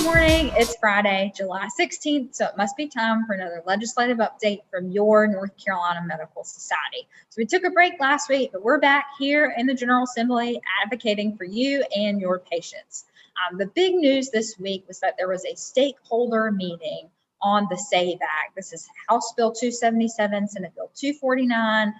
morning. It's Friday, July 16th, so it must be time for another legislative update from your North Carolina Medical Society. So we took a break last week, but we're back here in the General Assembly advocating for you and your patients. The big news this week was that there was a stakeholder meeting on the SAVE Act. This is House Bill 277, Senate Bill 249,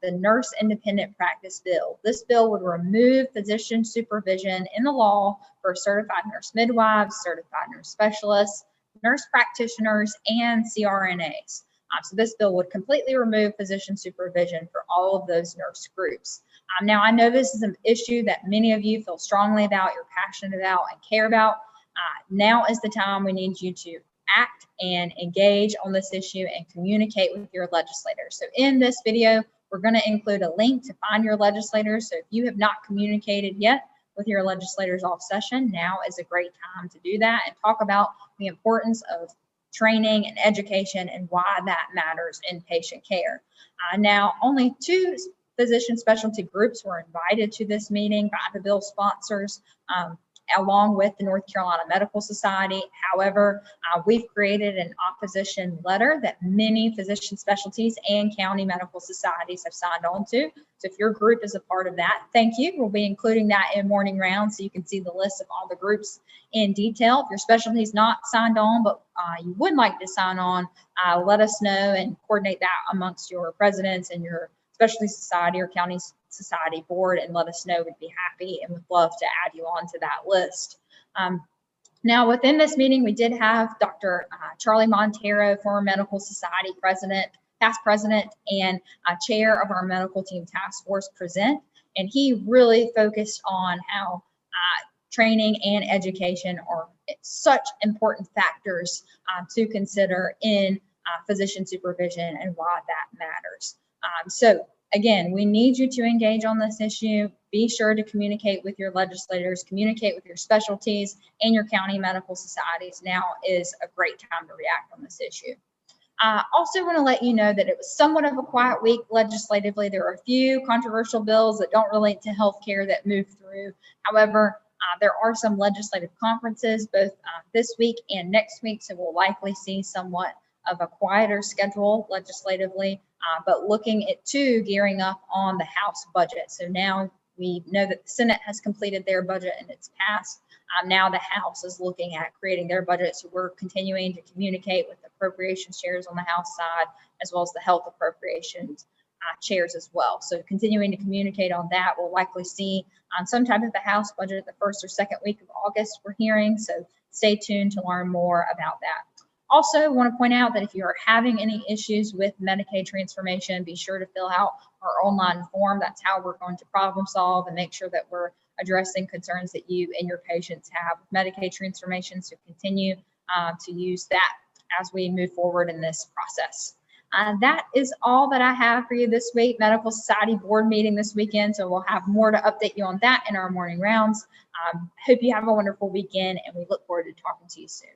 the Nurse Independent Practice Bill. This bill would remove physician supervision in the law for certified nurse midwives, certified nurse specialists, nurse practitioners, and CRNAs. So this bill would completely remove physician supervision for all of those nurse groups. Now, I know this is an issue that many of you feel strongly about, you're passionate about, and care about. Now is the time we need you to act and engage on this issue and communicate with your legislators. So in this video, we're going to include a link to find your legislators. So if you have not communicated yet with your legislators off session, now is a great time to do that and talk about the importance of training and education and why that matters in patient care. Now, only 2 physician specialty groups were invited to this meeting by the bill sponsors, along with the North Carolina Medical Society. However, we've created an opposition letter that many physician specialties and county medical societies have signed on to. So if your group is a part of that, thank you. We'll be including that in morning round so you can see the list of all the groups in detail. If your specialty is not signed on, but you would like to sign on, let us know and coordinate that amongst your presidents and your specialty society or county society board, and let us know. We'd be happy and would love to add you on to that list. Now, within this meeting, we did have Dr. Charlie Montero, former Medical Society president, past president, and chair of our medical team task force, present. And he really focused on how training and education are such important factors to consider in physician supervision and why that matters. So again, we need you to engage on this issue. Be sure to communicate with your legislators, communicate with your specialties and your county medical societies. Now is a great time to react on this issue. Also want to let you know that it was somewhat of a quiet week legislatively. There are a few controversial bills that don't relate to healthcare that moved through. However, there are some legislative conferences both this week and next week, so we'll likely see somewhat of a quieter schedule legislatively, but looking at gearing up on the House budget. So now we know that the Senate has completed their budget and it's passed. Now the House is looking at creating their budget. So we're continuing to communicate with the appropriations chairs on the House side, as well as the health appropriations chairs as well. So continuing to communicate on that. We'll likely see some type of the House budget the first or second week of August, we're hearing. So stay tuned to learn more about that. Also, want to point out that if you are having any issues with Medicaid transformation, be sure to fill out our online form. That's how we're going to problem solve and make sure that we're addressing concerns that you and your patients have with Medicaid transformation. So continue to use that as we move forward in this process. That is all that I have for you this week. Medical Society board meeting this weekend, so we'll have more to update you on that in our morning rounds. Hope you have a wonderful weekend, and we look forward to talking to you soon.